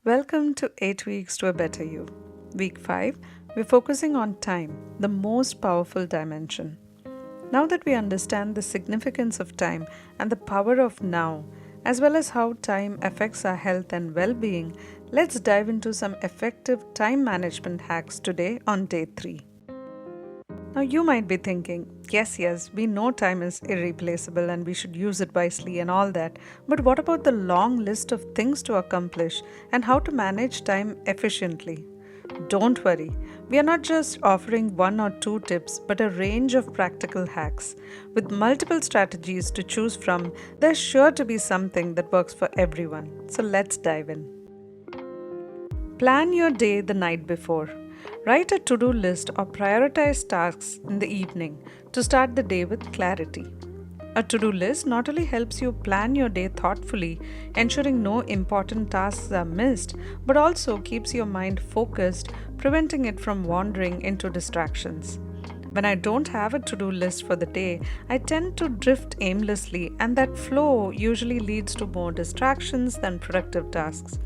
Welcome to 8 Weeks to a Better You. Week 5, we're focusing on time, the most powerful dimension. Now that we understand the significance of time and the power of now, as well as how time affects our health and well being, let's dive into some effective time management hacks today on day 3. Now, you might be thinking, yes, we know time is irreplaceable and we should use it wisely and all that, but what about the long list of things to accomplish and how to manage time efficiently? Don't worry, we are not just offering one or two tips, but a range of practical hacks. With multiple strategies to choose from, there's sure to be something that works for everyone. So let's dive in. Plan your day the night before. Write a to-do list or prioritize tasks in the evening to start the day with clarity. A to-do list not only helps you plan your day thoughtfully, ensuring no important tasks are missed, but also keeps your mind focused, preventing it from wandering into distractions. When I don't have a to-do list for the day, I tend to drift aimlessly, and that flow usually leads to more distractions than productive tasks.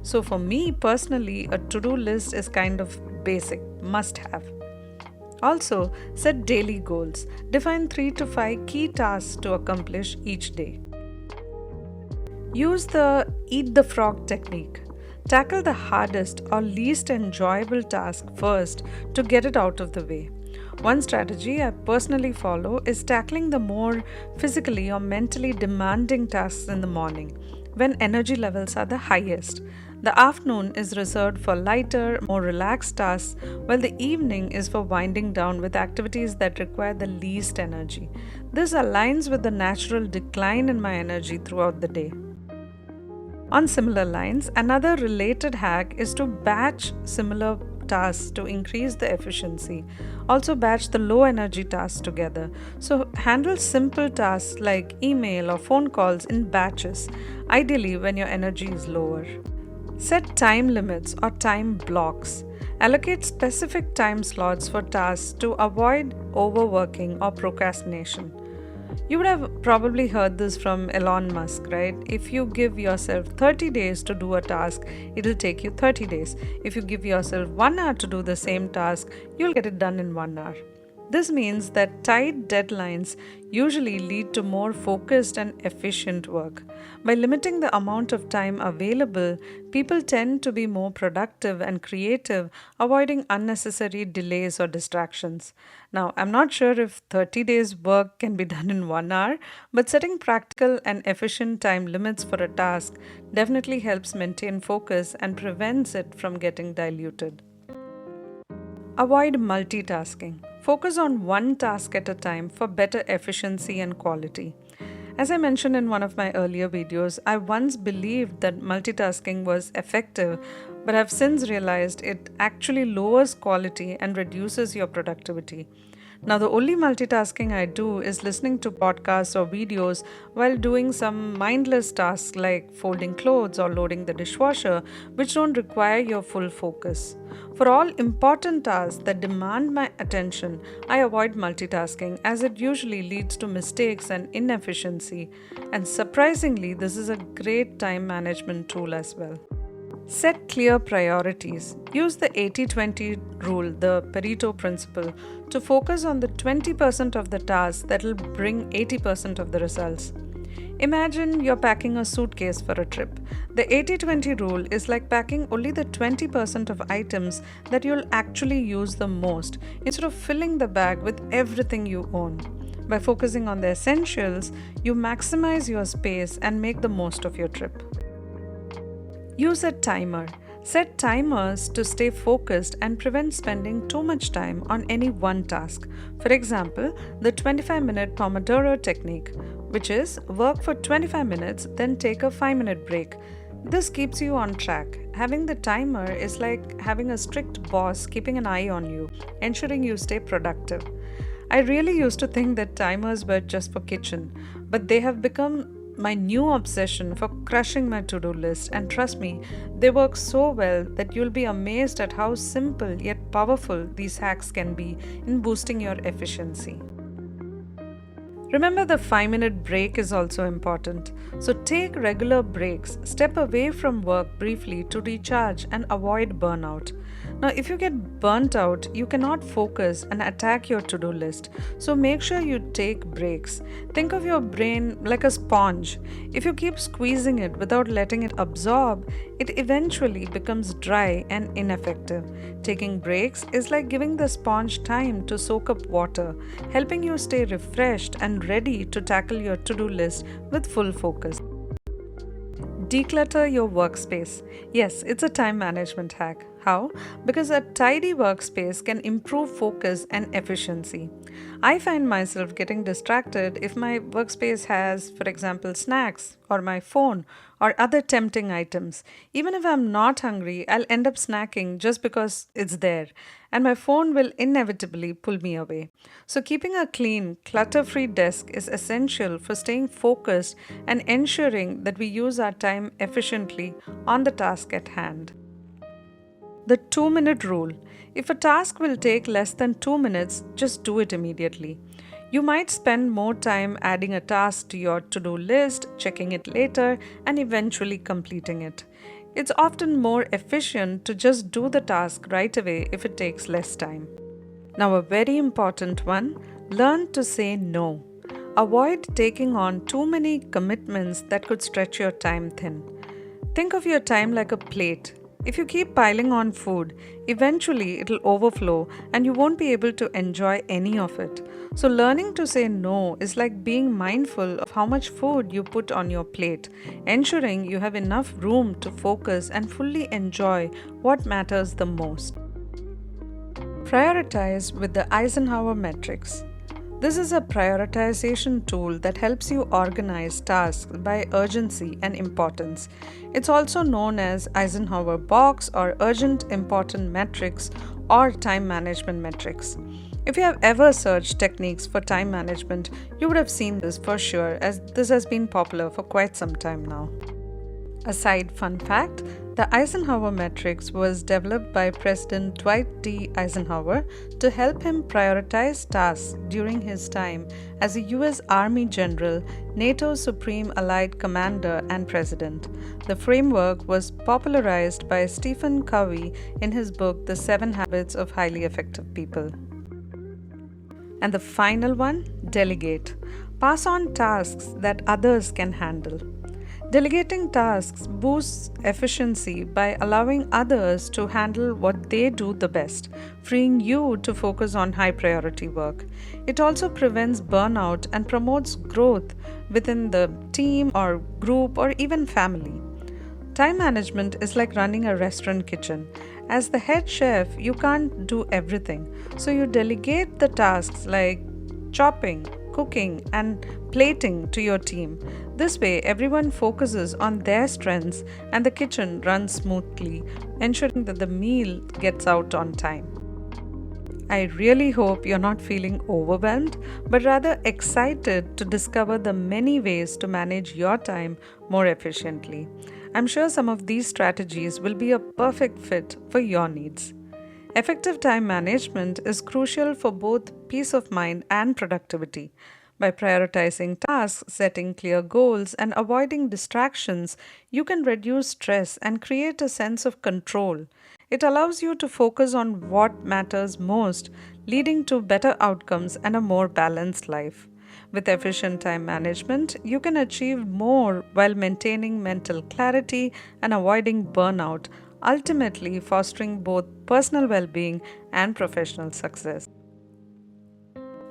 So for me personally, a to-do list is kind of basic, must have. Also, set daily goals. Define 3 to 5 key tasks to accomplish each day. Use the eat the frog technique. Tackle the hardest or least enjoyable task first to get it out of the way. One strategy I personally follow is tackling the more physically or mentally demanding tasks in the morning, when energy levels are the highest. The afternoon is reserved for lighter, more relaxed tasks, while the evening is for winding down with activities that require the least energy. This aligns with the natural decline in my energy throughout the day. On similar lines, another related hack is to batch similar tasks to increase the efficiency. Also, batch the low energy tasks together. So, handle simple tasks like email or phone calls in batches, ideally when your energy is lower. Set time limits or time blocks. Allocate specific time slots for tasks to avoid overworking or procrastination. You would have probably heard this from Elon Musk, right? If you give yourself 30 days to do a task, it'll take you 30 days. If you give yourself 1 hour to do the same task, you'll get it done in 1 hour. This means that tight deadlines usually lead to more focused and efficient work. By limiting the amount of time available, people tend to be more productive and creative, avoiding unnecessary delays or distractions. Now, I'm not sure if 30 days work can be done in 1 hour, but setting practical and efficient time limits for a task definitely helps maintain focus and prevents it from getting diluted. Avoid multitasking. Focus on one task at a time for better efficiency and quality. As I mentioned in one of my earlier videos, I once believed that multitasking was effective, but I've since realized it actually lowers quality and reduces your productivity. Now, the only multitasking I do is listening to podcasts or videos while doing some mindless tasks like folding clothes or loading the dishwasher, which don't require your full focus. For all important tasks that demand my attention, I avoid multitasking as it usually leads to mistakes and inefficiency. And surprisingly, this is a great time management tool as well. Set clear priorities. Use the 80-20 rule, the Pareto principle, to focus on the 20% of the tasks that will bring 80% of the results. Imagine you're packing a suitcase for a trip. The 80-20 rule is like packing only the 20% of items that you'll actually use the most, instead of filling the bag with everything you own. By focusing on the essentials, you maximize your space and make the most of your trip. Use a timer. Set timers to stay focused and prevent spending too much time on any one task. For example, the 25-minute Pomodoro technique, which is work for 25 minutes, then take a 5-minute break. This keeps you on track. Having the timer is like having a strict boss keeping an eye on you, ensuring you stay productive. I really used to think that timers were just for kitchen, but they have become my new obsession for crushing my to-do list, and trust me, they work so well that you'll be amazed at how simple yet powerful these hacks can be in boosting your efficiency. Remember, the 5-minute break is also important. So take regular breaks, step away from work briefly to recharge and avoid burnout. Now, if you get burnt out, you cannot focus and attack your to do list. So make sure you take breaks. Think of your brain like a sponge. If you keep squeezing it without letting it absorb, it eventually becomes dry and ineffective. Taking breaks is like giving the sponge time to soak up water, helping you stay refreshed and ready to tackle your to do list with full focus. Declutter your workspace. Yes, it's a time management hack. How? Because a tidy workspace can improve focus and efficiency. I find myself getting distracted if my workspace has, for example, snacks or my phone or other tempting items. Even if I'm not hungry, I'll end up snacking just because it's there, and my phone will inevitably pull me away. So, keeping a clean, clutter free desk is essential for staying focused and ensuring that we use our time efficiently on the task at hand. The 2-minute rule. If a task will take less than 2 minutes, just do it immediately. You might spend more time adding a task to your to do list, checking it later, and eventually completing it. It's often more efficient to just do the task right away if it takes less time. Now, a very important one, learn to say no. Avoid taking on too many commitments that could stretch your time thin. Think of your time like a plate. If you keep piling on food, eventually it'll overflow and you won't be able to enjoy any of it. So, learning to say no is like being mindful of how much food you put on your plate, ensuring you have enough room to focus and fully enjoy what matters the most. Prioritize with the Eisenhower matrix. This is a prioritization tool that helps you organize tasks by urgency and importance. It's also known as Eisenhower box or urgent important matrix or time management matrix. If you have ever searched techniques for time management, you would have seen this for sure, as this has been popular for quite some time now. A side fun fact, the Eisenhower matrix was developed by President Dwight D. Eisenhower to help him prioritize tasks during his time as a U.S. Army General, NATO's Supreme Allied Commander and President. The framework was popularized by Stephen Covey in his book, The 7 Habits of Highly Effective People. And the final one, delegate. Pass on tasks that others can handle. Delegating tasks boosts efficiency by allowing others to handle what they do the best, freeing you to focus on high priority work. It also prevents burnout and promotes growth within the team or group or even family. Time management is like running a restaurant kitchen. As the head chef, you can't do everything, so you delegate the tasks like chopping, cooking, and plating to your team. This way, everyone focuses on their strengths and the kitchen runs smoothly, ensuring that the meal gets out on time. I really hope you're not feeling overwhelmed, but rather excited to discover the many ways to manage your time more efficiently. I'm sure some of these strategies will be a perfect fit for your needs. Effective time management is crucial for both peace of mind and productivity. By prioritizing tasks, setting clear goals, and avoiding distractions, you can reduce stress and create a sense of control. It allows you to focus on what matters most, leading to better outcomes and a more balanced life. With efficient time management, you can achieve more while maintaining mental clarity and avoiding burnout, ultimately fostering both personal well-being and professional success.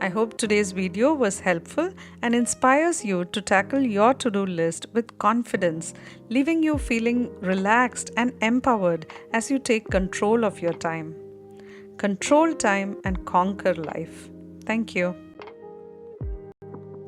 I hope today's video was helpful and inspires you to tackle your to-do list with confidence, leaving you feeling relaxed and empowered as you take control of your time. Control time and conquer life. Thank you.